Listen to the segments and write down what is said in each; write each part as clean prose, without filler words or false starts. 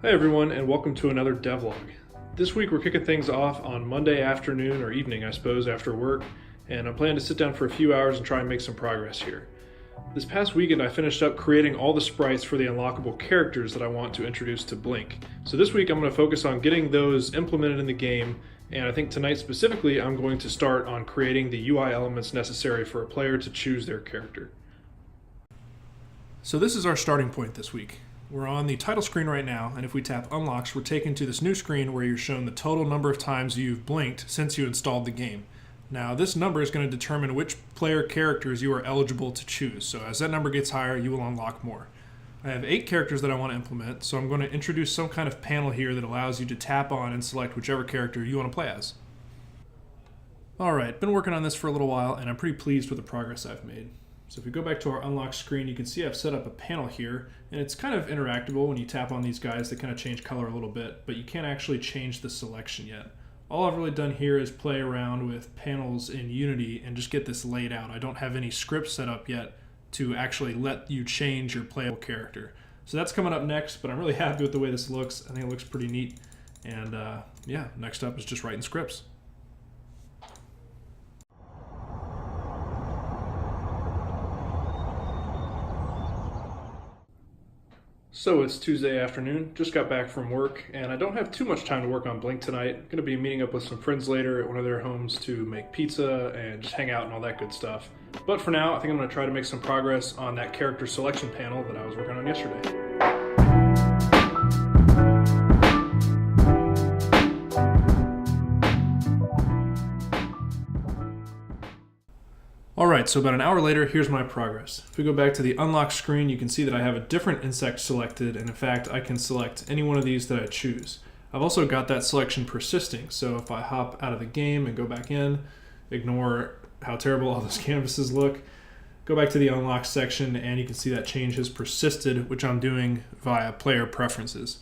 Hey everyone, and welcome to another devlog. This week we're kicking things off on Monday afternoon, or evening I suppose, after work, and I'm planning to sit down for a few hours and try and make some progress here. This past weekend I finished up creating all the sprites for the unlockable characters that I want to introduce to Blink. So this week I'm going to focus on getting those implemented in the game, and I think tonight specifically I'm going to start on creating the UI elements necessary for a player to choose their character. So this is our starting point this week. We're on the title screen right now, and if we tap Unlocks, we're taken to this new screen where you're shown the total number of times you've blinked since you installed the game. Now, this number is going to determine which player characters you are eligible to choose, so as that number gets higher, you will unlock more. I have 8 characters that I want to implement, so I'm going to introduce some kind of panel here that allows you to tap on and select whichever character you want to play as. Alright, been working on this for a little while, and I'm pretty pleased with the progress I've made. So if we go back to our unlock screen, you can see I've set up a panel here, and it's kind of interactable. When you tap on these guys, they kind of change color a little bit, but you can't actually change the selection yet. All I've really done here is play around with panels in Unity and just get this laid out. I don't have any scripts set up yet to actually let you change your playable character. So that's coming up next, but I'm really happy with the way this looks. I think it looks pretty neat. And yeah, next up is just writing scripts. So it's Tuesday afternoon, just got back from work, and I don't have too much time to work on Blink tonight. I'm going to be meeting up with some friends later at one of their homes to make pizza and just hang out and all that good stuff. But for now, I think I'm going to try to make some progress on that character selection panel that I was working on yesterday. Alright, so about an hour later, here's my progress. If we go back to the unlock screen, you can see that I have a different insect selected, and in fact, I can select any one of these that I choose. I've also got that selection persisting, so if I hop out of the game and go back in, ignore how terrible all those canvases look, go back to the unlock section, and you can see that change has persisted, which I'm doing via player preferences.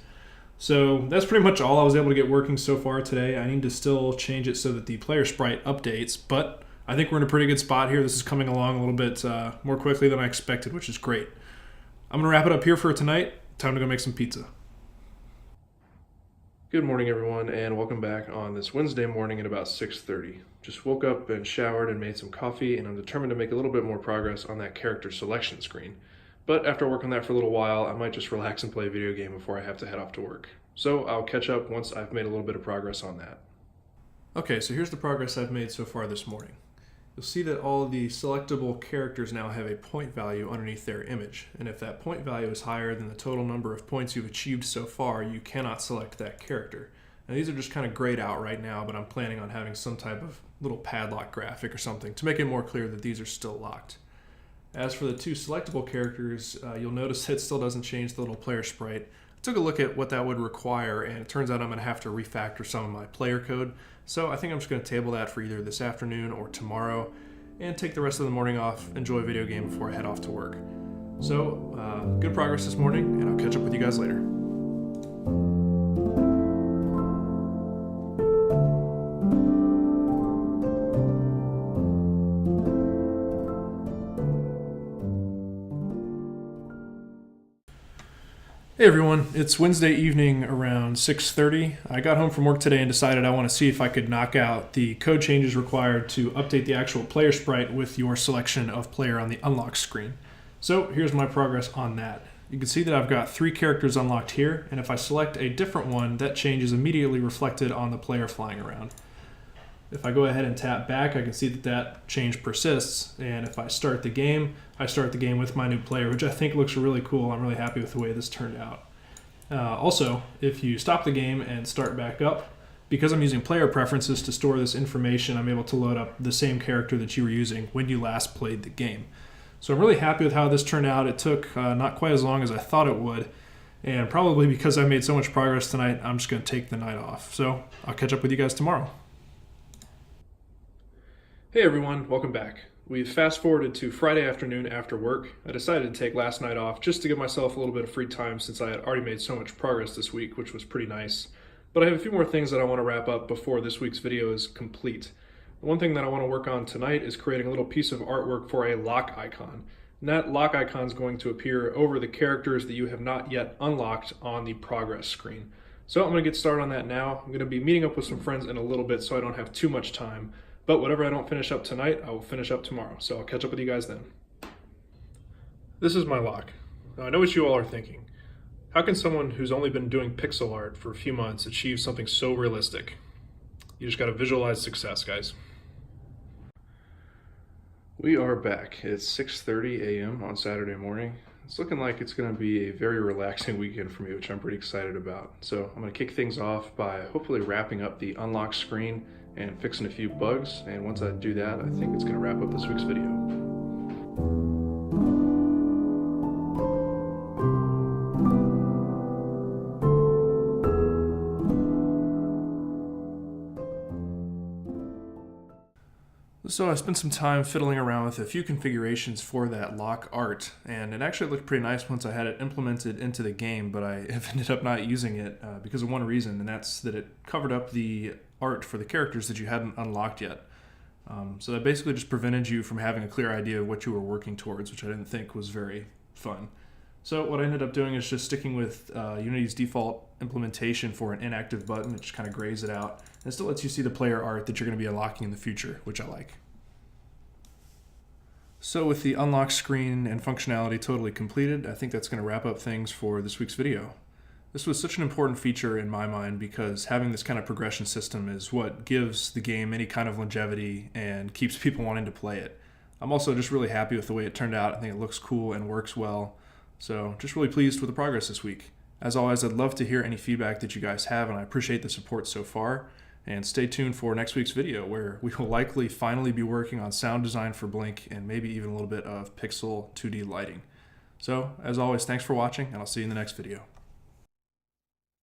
So that's pretty much all I was able to get working so far today. I need to still change it so that the player sprite updates, but I think we're in a pretty good spot here. This is coming along a little bit more quickly than I expected, which is great. I'm going to wrap it up here for tonight. Time to go make some pizza. Good morning, everyone, and welcome back on this Wednesday morning at about 6:30. Just woke up and showered and made some coffee, and I'm determined to make a little bit more progress on that character selection screen. But after working on that for a little while, I might just relax and play a video game before I have to head off to work. So I'll catch up once I've made a little bit of progress on that. Okay, so here's the progress I've made so far this morning. You'll see that all of the selectable characters now have a point value underneath their image, and if that point value is higher than the total number of points you've achieved so far, you cannot select that character. Now these are just kind of grayed out right now, but I'm planning on having some type of little padlock graphic or something to make it more clear that these are still locked. As for the 2 selectable characters, you'll notice it still doesn't change the little player sprite. I took a look at what that would require, and it turns out I'm going to have to refactor some of my player code. So I think I'm just going to table that for either this afternoon or tomorrow and take the rest of the morning off, enjoy a video game before I head off to work. So good progress this morning, and I'll catch up with you guys later. Hey everyone, it's Wednesday evening around 6:30. I got home from work today and decided I want to see if I could knock out the code changes required to update the actual player sprite with your selection of player on the unlock screen. So here's my progress on that. You can see that I've got 3 characters unlocked here, and if I select a different one, that change is immediately reflected on the player flying around. If I go ahead and tap back, I can see that that change persists, and if I start the game, I start the game with my new player, which I think looks really cool. I'm really happy with the way this turned out. Also, if you stop the game and start back up, because I'm using player preferences to store this information, I'm able to load up the same character that you were using when you last played the game. So I'm really happy with how this turned out. It took not quite as long as I thought it would, and probably because I made so much progress tonight, I'm just going to take the night off. So I'll catch up with you guys tomorrow. Hey everyone, welcome back. We've fast forwarded to Friday afternoon after work. I decided to take last night off just to give myself a little bit of free time since I had already made so much progress this week, which was pretty nice. But I have a few more things that I want to wrap up before this week's video is complete. One thing that I want to work on tonight is creating a little piece of artwork for a lock icon. And that lock icon is going to appear over the characters that you have not yet unlocked on the progress screen. So I'm going to get started on that now. I'm going to be meeting up with some friends in a little bit so I don't have too much time. But whatever I don't finish up tonight, I will finish up tomorrow. So I'll catch up with you guys then. This is my lock. Now I know what you all are thinking. How can someone who's only been doing pixel art for a few months achieve something so realistic? You just got to visualize success, guys. We are back. It's 6:30 a.m. on Saturday morning. It's looking like it's going to be a very relaxing weekend for me, which I'm pretty excited about. So I'm going to kick things off by hopefully wrapping up the unlock screen and fixing a few bugs. And once I do that, I think it's going to wrap up this week's video. So I spent some time fiddling around with a few configurations for that lock art, and it actually looked pretty nice once I had it implemented into the game, but I have ended up not using it because of one reason, and that's that it covered up the art for the characters that you hadn't unlocked yet. So that basically just prevented you from having a clear idea of what you were working towards, which I didn't think was very fun. So what I ended up doing is just sticking with Unity's default implementation for an inactive button. It just kind of grays it out. And it still lets you see the player art that you're going to be unlocking in the future, which I like. So with the unlock screen and functionality totally completed, I think that's going to wrap up things for this week's video. This was such an important feature in my mind because having this kind of progression system is what gives the game any kind of longevity and keeps people wanting to play it. I'm also just really happy with the way it turned out. I think it looks cool and works well. So just really pleased with the progress this week. As always, I'd love to hear any feedback that you guys have, and I appreciate the support so far. And stay tuned for next week's video, where we will likely finally be working on sound design for Blink and maybe even a little bit of pixel 2D lighting. So, as always, thanks for watching, and I'll see you in the next video.